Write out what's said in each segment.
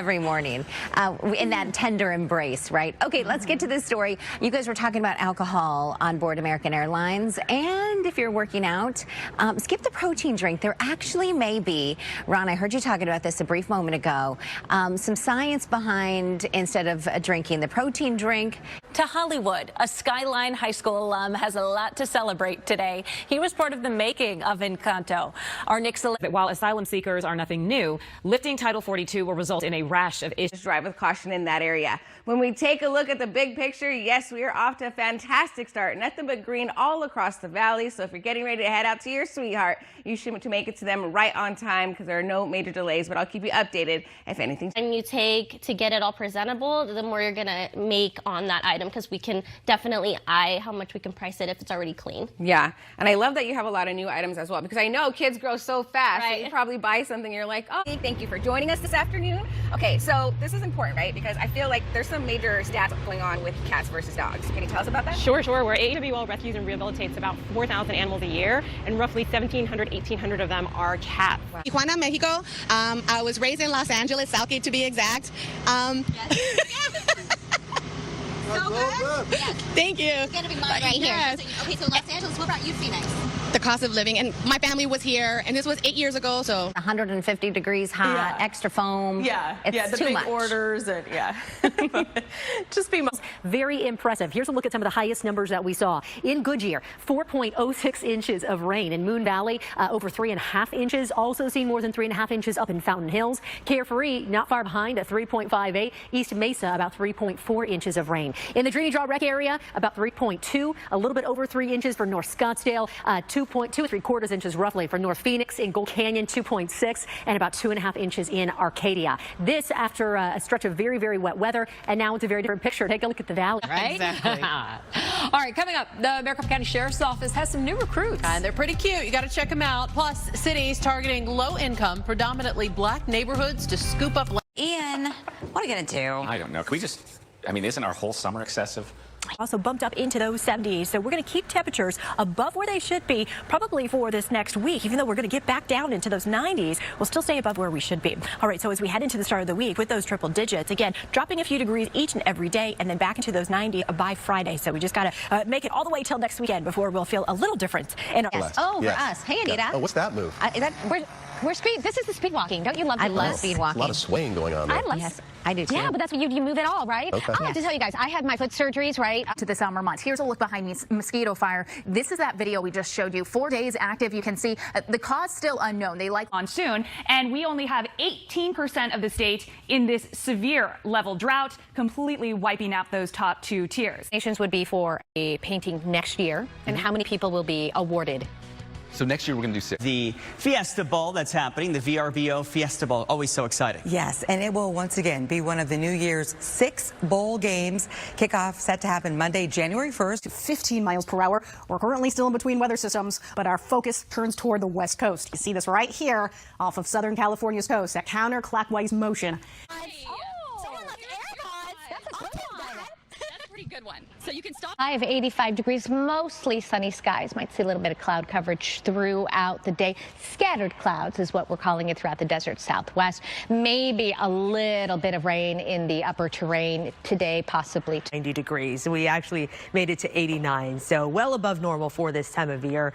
every morning in that tender embrace, right? Okay, let's get to this story. You guys were talking about alcohol on board American Airlines, and if you're working out, skip the protein drink. There actually may be, Ron, I heard you talking about this a brief moment ago, some science behind instead of drinking the protein drink. To Hollywood, a Skyline High School alum has a lot to celebrate today. He was part of the making of Encanto. Our Nick While asylum seekers are nothing new, lifting Title 42 will result in a rash of issues. Drive with caution in that area. When we take a look at the big picture, yes, we are off to a fantastic start. Nothing but green all across the valley. So if you're getting ready to head out to your sweetheart, you should to make it to them right on time because there are no major delays. But I'll keep you updated if anything. And you take to get it all presentable, the more you're gonna make on that item because we can definitely eye how much we can price it if it's already clean. Yeah, and I love that you have a lot of new items as well because I know kids grow so fast. Right. So you probably buy something, you're like, oh, thank you for joining us this afternoon. Okay, so this is important, right? Because I feel like there's some major stats going on with cats versus dogs. Can you tell us about that? Sure. Where AWL rescues and rehabilitates about 4,000 animals a year, and roughly 1,700, 1,800 of them are cats. Wow. Tijuana, Mexico. I was raised in Los Angeles, Southgate to be exact. So good. Yes. Thank you. It's going to be mine right Yes. here. Okay, so Los Angeles, what about you, Phoenix? The cost of living, and my family was here, and this was 8 years ago, so. 150 degrees hot, extra foam. It's the too big much. orders, and just be very impressive. Here's a look at some of the highest numbers that we saw. In Goodyear, 4.06 inches of rain. In Moon Valley, over 3.5 inches. Also seen more than 3.5 inches up in Fountain Hills. Carefree, not far behind at 3.58. East Mesa, about 3.4 inches of rain. In the Trinity Draw Rec area, about 3.2. A little bit over 3 inches for North Scottsdale. 2.2¾ inches roughly for North Phoenix. In Gold Canyon, 2.6, and about 2.5 inches in Arcadia. This after a stretch of very, very wet weather, and now it's a very different picture. Take a look at the valley. Right? Exactly. All right, coming up, the Maricopa County Sheriff's Office has some new recruits. And they're pretty cute. You got to check them out. Plus, cities targeting low-income, predominantly black neighborhoods to scoop up. Ian, what are you going to do? I don't know. Can we just, I mean, isn't our whole summer excessive? Also bumped up into those 70s, so we're going to keep temperatures above where they should be probably for this next week. Even though we're going to get back down into those 90s, we'll still stay above where we should be. All right, so as we head into the start of the week with those triple digits, again, dropping a few degrees each and every day and then back into those 90 by Friday. So we just got to make it all the way till next weekend before we'll feel a little difference in our Yes. Oh, for us. Hey, Anita. Oh, what's that move? We're speed. This is the speed walking. Don't you love? I love speed walking. A lot of swaying going on there. I love. Yes, I do too. Yeah, but that's what you move it all, right? Okay. I have to tell you guys, I had my foot surgeries, right? To the summer months. Here's a look behind mosquito fire. This is that video we just showed you. 4 days active. You can see the cause still unknown. They like monsoon, and we only have 18% of the state in this severe level drought, completely wiping out those top two tiers. Nations would be for a painting next year, and how many people will be awarded? So next year we're going to do 6. The Fiesta Bowl that's happening, the VRBO Fiesta Bowl, always so exciting. Yes, and it will once again be one of the New Year's 6 bowl games. Kickoff set to happen Monday, January 1st. 15 miles per hour. We're currently still in between weather systems, but our focus turns toward the west coast. You see this right here off of Southern California's coast, that counterclockwise motion. Good one. So you can stop. High of 85 degrees, mostly sunny skies. Might see a little bit of cloud coverage throughout the day. Scattered clouds is what we're calling it throughout the desert southwest. Maybe a little bit of rain in the upper terrain today, possibly 90 degrees. We actually made it to 89, so well above normal for this time of year.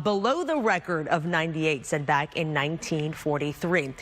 Below the record of 98 set back in 1943.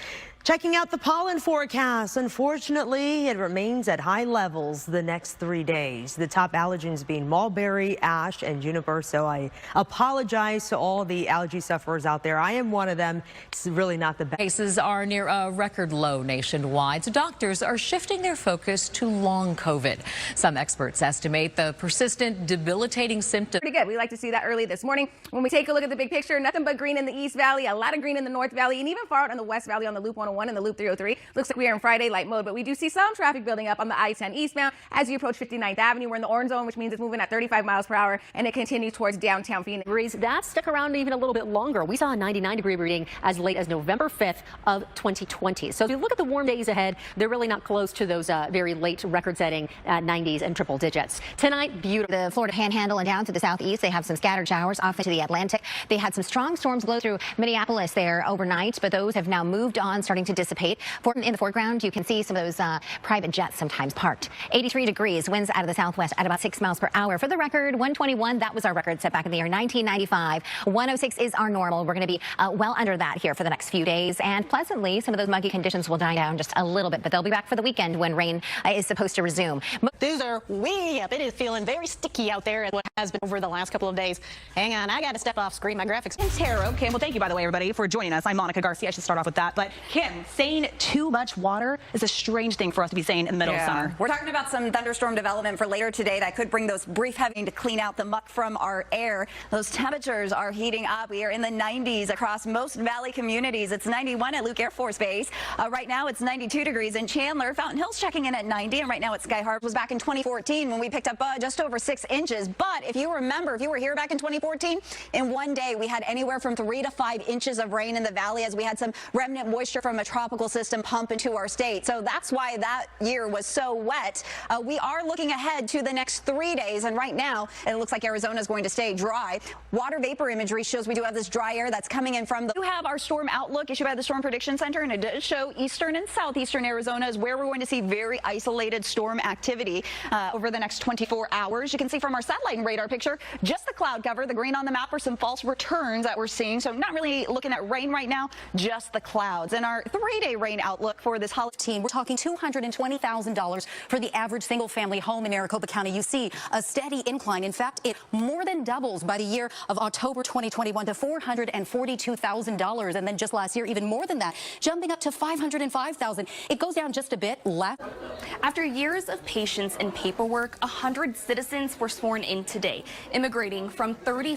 Checking out the pollen forecast. Unfortunately, it remains at high levels the next 3 days. The top allergens being mulberry, ash, and juniper. So I apologize to all the allergy sufferers out there. I am one of them. It's really not the best. Cases are near a record low nationwide, so doctors are shifting their focus to long COVID. Some experts estimate the persistent, debilitating symptoms. Pretty good. We like to see that early this morning. When we take a look at the big picture, nothing but green in the East Valley, a lot of green in the North Valley, and even far out in the West Valley on the Loop 101 and the Loop 303. Looks like we are in Friday light mode, but we do see some traffic building up on the I-10 eastbound as you approach 59th Avenue. We're in the orange zone, which means it's moving at 35 miles per hour, and it continues towards downtown Phoenix. That stuck around even a little bit longer. We saw a 99-degree reading as late as November 5th of 2020. So if you look at the warm days ahead, they're really not close to those very late record-setting 90s and triple digits. Tonight, beautiful. The Florida Panhandle and down to the southeast, they have some scattered showers off into the Atlantic. They had some strong storms blow through Minneapolis there overnight, but those have now moved on, starting going to dissipate. In the foreground, you can see some of those private jets sometimes parked. 83 degrees, winds out of the southwest at about 6 miles per hour. For the record, 121, that was our record set back in the year 1995. 106 is our normal. We're going to be well under that here for the next few days. And pleasantly, some of those muggy conditions will die down just a little bit, but they'll be back for the weekend when rain is supposed to resume. These are way up. It is feeling very sticky out there as what has been over the last couple of days. Hang on, I got to step off screen. My graphics. And tarot. Kim, well, thank you, by the way, everybody, for joining us. I'm Monica Garcia. I should start off with that. But Kim, saying too much water is a strange thing for us to be saying in the middle of summer. We're talking about some thunderstorm development for later today that could bring those brief heavy to clean out the muck from our air. Those temperatures are heating up. We are in the 90s across most valley communities. It's 91 at Luke Air Force Base. Right now it's 92 degrees in Chandler. Fountain Hills checking in at 90, and right now at Sky Harbor was back in 2014 when we picked up just over 6 inches. But if you remember, if you were here back in 2014, in one day we had anywhere from 3 to 5 inches of rain in the valley as we had some remnant moisture from a tropical system pump into our state. So that's why that year was so wet. We are looking ahead to the next 3 days, and right now it looks like Arizona is going to stay dry. Water vapor imagery shows we do have this dry air that's coming in from the. We have our storm outlook issued by the Storm Prediction Center, and it does show eastern and southeastern Arizona is where we're going to see very isolated storm activity over the next 24 hours. You can see from our satellite and radar picture just the cloud cover. The green on the map are some false returns that we're seeing, so not really looking at rain right now, just the clouds. And our 3-day rain outlook for this holiday. We're talking $220,000 for the average single-family home in Maricopa County. You see a steady incline. In fact, it more than doubles by the year of October 2021 to $442,000, and then just last year, even more than that, jumping up to $505,000. It goes down just a bit. After years of patience and paperwork, 100 citizens were sworn in today, immigrating from 30.